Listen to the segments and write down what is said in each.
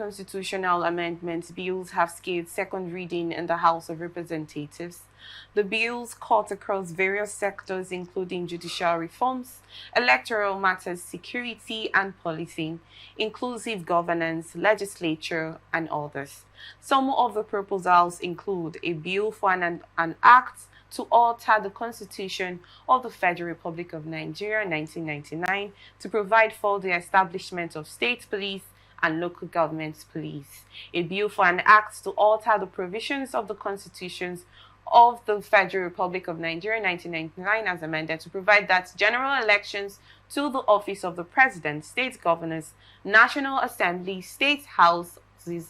constitutional amendment bills have scaled second reading in the House of Representatives. The bills cut across various sectors, including judicial reforms, electoral matters, security and policing, inclusive governance, legislature, and others. Some of the proposals include a bill for an act to alter the Constitution of the Federal Republic of Nigeria 1999 to provide for the establishment of state police and local government police. A bill for an act to alter the provisions of the constitutions of the Federal Republic of Nigeria 1999 as amended to provide that general elections to the office of the President, state governors, National Assembly, state houses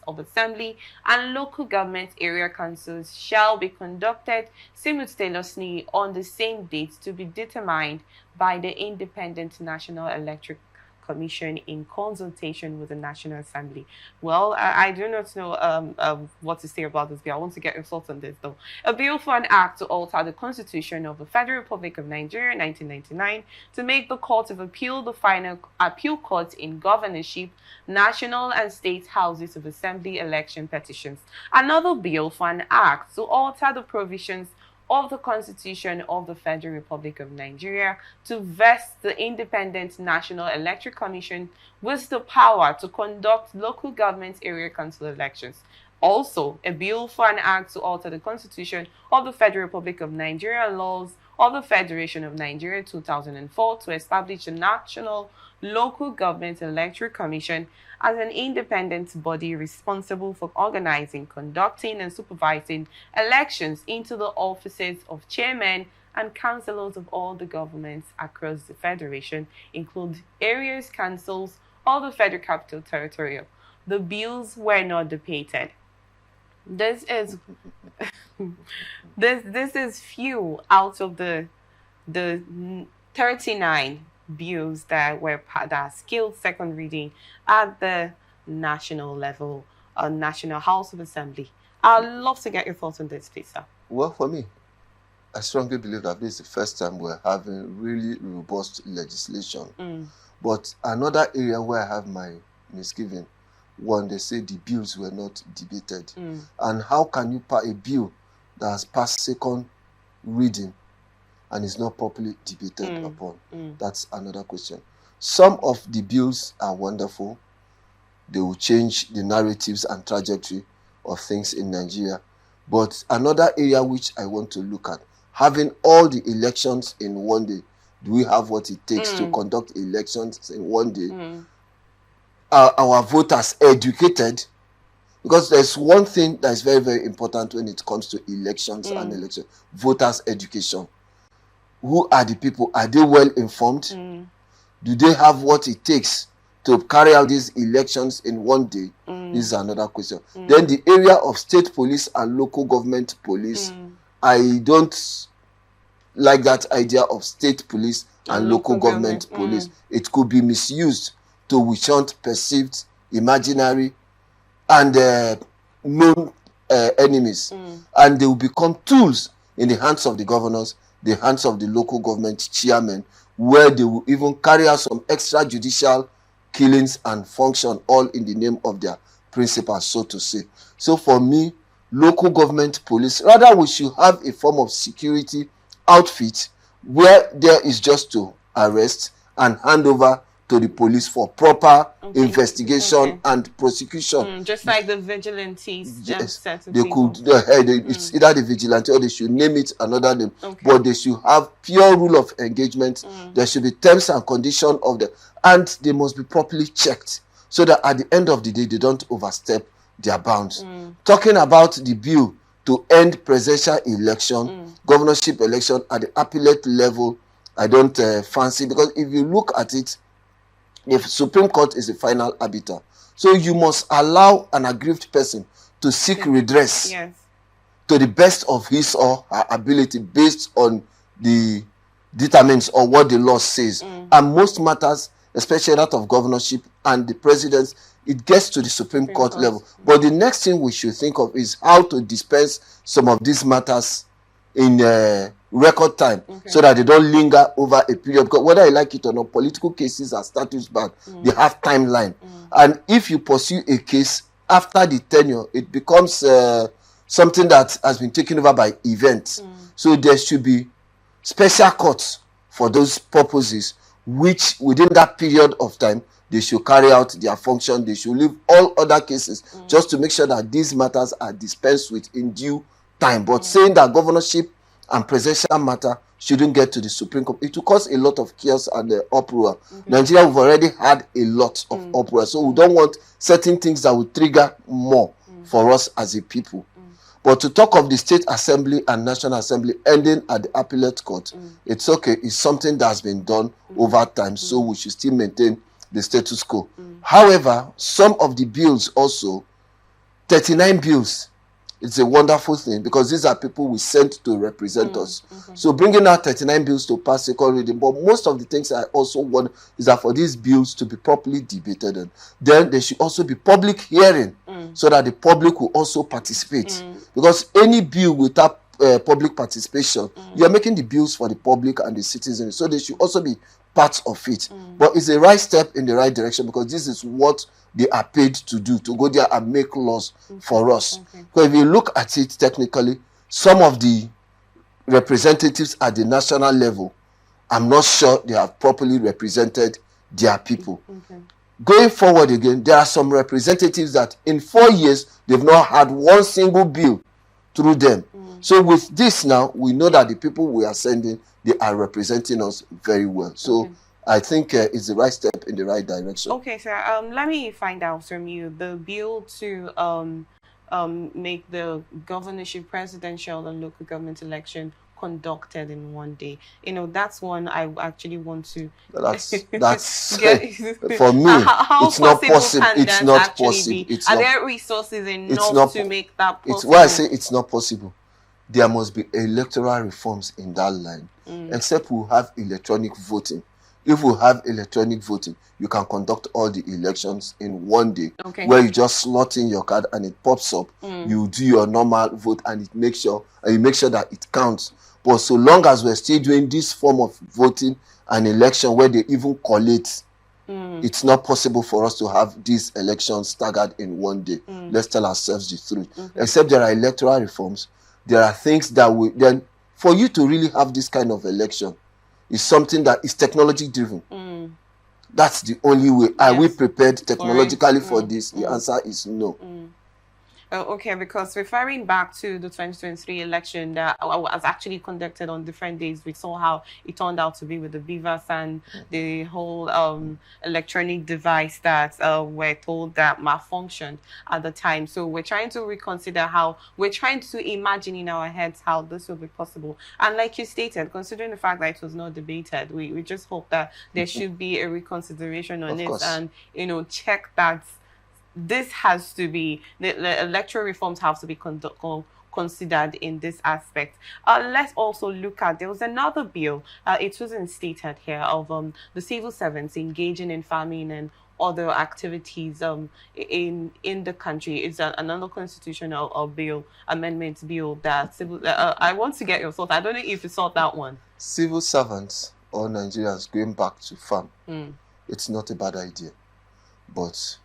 of assembly, and local government area councils shall be conducted simultaneously on the same date to be determined by the Independent National Electoral Commission in consultation with the National Assembly. Well, I do not know what to say about this bill. I want to get your thoughts on this, though. A bill for an act to alter the Constitution of the Federal Republic of Nigeria 1999 to make the Court of Appeal the final appeal court in governorship, national and state houses of assembly election petitions. Another bill for an act to alter the provisions of the Constitution of the Federal Republic of Nigeria to vest the Independent National Electoral Commission with the power to conduct local government area council elections. Also, a bill for an act to alter the Constitution of the Federal Republic of Nigeria laws of the Federation of Nigeria 2004 to establish a National Local Government Electoral Commission as an independent body responsible for organizing, conducting, and supervising elections into the offices of chairmen and councillors of all the governments across the Federation, include areas councils of the Federal Capital Territory. The bills were not debated. This is this is few out of the 39 bills that scaled second reading at the national level, National House of Assembly. I'd love to get your thoughts on this, please, sir. Well, for me, I strongly believe that this is the first time we're having really robust legislation. But another area where I have my misgiving, one, they say the bills were not debated. And how can you pass a bill that has passed second reading and is not properly debated upon? That's another question. Some of the bills are wonderful. They will change the narratives and trajectory of things in Nigeria. But another area which I want to look at, having all the elections in one day, do we have what it takes to conduct elections in one day? Are our voters educated? Because there's one thing that is very, very important when it comes to elections and election. Voters' education. Who are the people? Are they well informed? Do they have what it takes to carry out these elections in one day? This is another question. Then the area of state police and local government police. I don't like that idea of state police and local government police. It could be misused to which hunt perceived, imaginary, and known enemies. And they will become tools in the hands of the governors, the hands of the local government chairmen, where they will even carry out some extrajudicial killings and function all in the name of their principles, so to say. So for me, local government police, rather we should have a form of security outfit where there is just to arrest and hand over to the police for proper investigation and prosecution. Just like the vigilantes. Yes, they could. It's either the vigilante or they should name it another name. But they should have pure rule of engagement. There should be terms and conditions of the, and they must be properly checked so that at the end of the day they don't overstep their bounds. Talking about the bill to end presidential election, governorship election at the appellate level, I don't fancy, because if you look at it, the Supreme Court is the final arbiter. So you must allow an aggrieved person to seek redress to the best of his or her ability based on the determines or what the law says. And most matters, especially that of governorship and the presidents, it gets to the Supreme Court level. But the next thing we should think of is how to dispense some of these matters in record time, so that they don't linger over a period. Because whether you like it or not, political cases are status bound. They have timeline. And if you pursue a case after the tenure, it becomes something that has been taken over by events. So there should be special courts for those purposes, which within that period of time, they should carry out their function. They should leave all other cases just to make sure that these matters are dispensed with in due time. But saying that governorship and presidential matter shouldn't get to the Supreme Court, it will cause a lot of chaos and uproar. Nigeria, we've already had a lot of uproar, so we don't want certain things that will trigger more for us as a people. But to talk of the State Assembly and National Assembly ending at the appellate court, it's okay. It's something that's been done over time, so we should still maintain the status quo. However, some of the bills also, 39 bills, it's a wonderful thing, because these are people we sent to represent us. So bringing out 39 bills to pass second reading, but most of the things I also want is that for these bills to be properly debated, and then there should also be public hearing, so that the public will also participate. Because any bill without public participation, you are making the bills for the public and the citizens, so they should also be part of it. But it's a right step in the right direction, because this is what they are paid to do, to go there and make laws for us. Because if you look at it technically, some of the representatives at the national level, I'm not sure they have properly represented their people. Going forward again, there are some representatives that in 4 years, they've not had one single bill through them. So with this now, we know that the people we are sending, they are representing us very well. So I think it's the right step in the right direction. Okay, sir. Let me find out from you the bill to make the governorship, presidential, and local government election conducted in one day. You know, that's one I actually want to. That's for me. How it's not possible. It's not possible. Are there resources enough to make that possible? It's why I say it's not possible. There must be electoral reforms in that line. Except we have electronic voting. If we have electronic voting, you can conduct all the elections in one day, where you just slot in your card and it pops up. You do your normal vote and you make sure that it counts. But so long as we're still doing this form of voting and election where they even collate, it's not possible for us to have these elections staggered in one day. Let's tell ourselves the truth. Except there are electoral reforms. There are things that then for you to really have this kind of election is something that is technology driven. That's the only way. Are we prepared technologically for this? The answer is no. Okay, because referring back to the 2023 election that was actually conducted on different days, we saw how it turned out to be with the beavers and the whole electronic device that we're told that malfunctioned at the time. So we're trying to reconsider how, we're trying to imagine in our heads how this will be possible. And like you stated, considering the fact that it was not debated, we just hope that there should be a reconsideration on it and, you know, check that this has to be, the electoral reforms have to be considered in this aspect. Let's also look at, there was another bill, it wasn't stated here, of the civil servants engaging in farming and other activities in the country. It's another constitutional bill, amendment bill that I want to get your thoughts. I don't know if you saw that one. Civil servants or Nigerians going back to farm, it's not a bad idea, but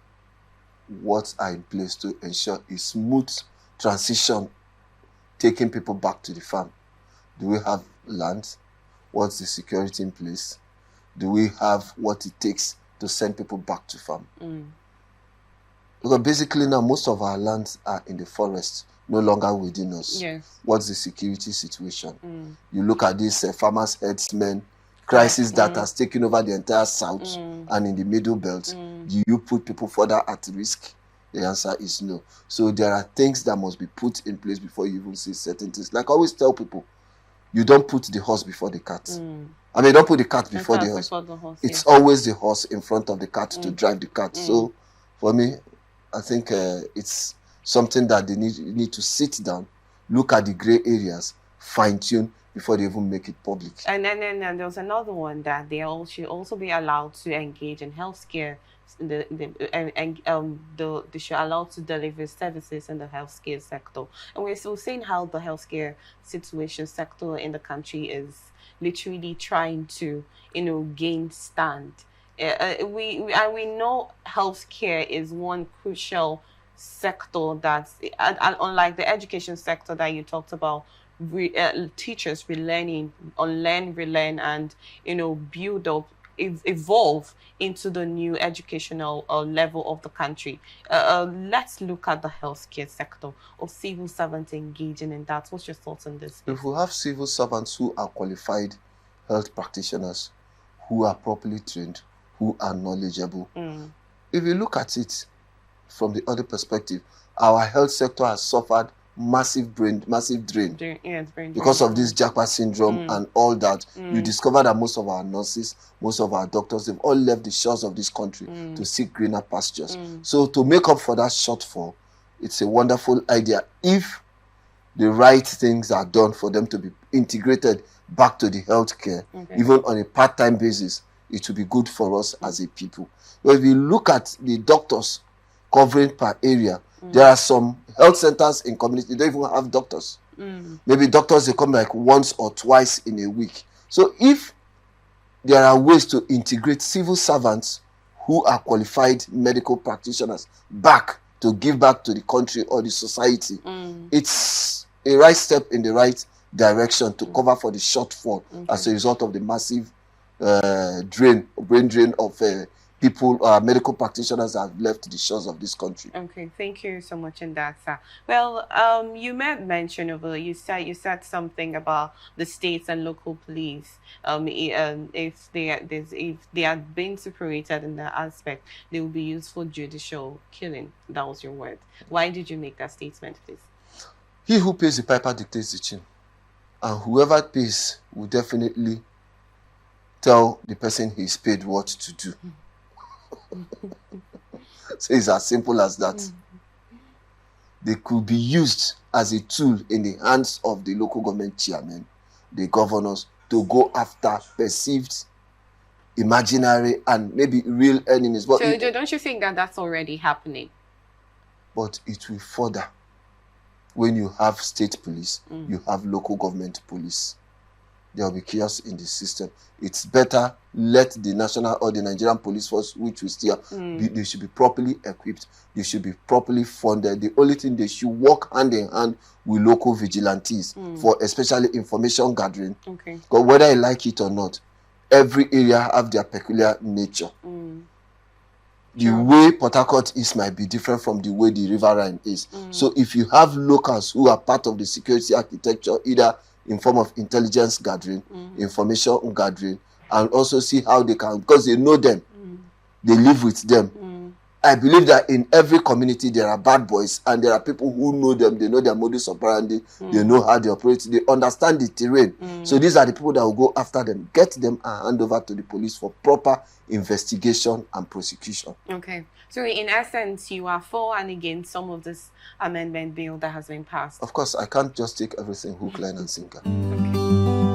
what are in place to ensure a smooth transition, taking people back to the farm? Do we have land? What's the security in place? Do we have what it takes to send people back to farm? Because basically now most of our lands are in the forest, no longer within us. What's the security situation? You look at these farmers, herdsmen, crisis that has taken over the entire south and in the middle belt. Do you put people further at risk? The answer is no. So there are things that must be put in place before you even see certain things. Like I always tell people, you don't put the horse before the cat. I mean, don't put the cat before the horse. It's always the horse in front of the cat to drive the cat. So for me, I think it's something that they need to sit down, look at the gray areas, fine-tune, before they even make it public. And then there's another one that should also be allowed to engage in healthcare. They should allow to deliver services in the healthcare sector. And we're still seeing how the healthcare situation sector in the country is literally trying to, gain stand. We know healthcare is one crucial sector that's, unlike the education sector that you talked about, teachers relearn, and build up, evolve into the new educational level of the country. Let's look at the healthcare sector, or civil servants engaging in that. What's your thoughts on this? If we have civil servants who are qualified health practitioners, who are properly trained, who are knowledgeable, if you look at it from the other perspective, our health sector has suffered massive drain because of this Japa syndrome and all that. You discover that most of our nurses, most of our doctors, they've all left the shores of this country to seek greener pastures. So to make up for that shortfall, it's a wonderful idea if the right things are done for them to be integrated back to the healthcare, even on a part-time basis. It will be good for us as a people. But if you look at the doctors covering per area, there are some health centers in community, they don't even have doctors. Maybe doctors, they come like once or twice in a week. So if there are ways to integrate civil servants who are qualified medical practitioners back to give back to the country or the society, it's a right step in the right direction to cover for the shortfall as a result of the massive brain drain of people, medical practitioners that have left the shores of this country. Okay, thank you so much in that, sir. Well, you made mention of you said something about the states and local police. If they are being separated in that aspect, they will be used for judicial killing. That was your word. Why did you make that statement, please? He who pays the piper dictates the tune, and whoever pays will definitely tell the person he's paid what to do. So it's as simple as that. They could be used as a tool in the hands of the local government chairmen, the governors, to go after perceived, imaginary, and maybe real enemies. But so don't you think that that's already happening? But it will further. When you have state police, you have local government police. There will be chaos in the system. It's better let the national or the Nigerian police force, which we still they should be properly equipped. They should be properly funded. The only thing, they should work hand in hand with local vigilantes for especially information gathering. Okay. Because whether you like it or not, every area have their peculiar nature. The way Port Harcourt is might be different from the way the Riverine is. So if you have locals who are part of the security architecture, either in form of intelligence gathering, information gathering, and also see how they can, because they know them, they live with them. I believe that in every community there are bad boys, and there are people who know them, they know their modus operandi, they know how they operate, they understand the terrain. So these are the people that will go after them, get them and hand over to the police for proper investigation and prosecution. Okay. So in essence, you are for and against some of this amendment bill that has been passed? Of course, I can't just take everything hook, line, and sinker. Okay.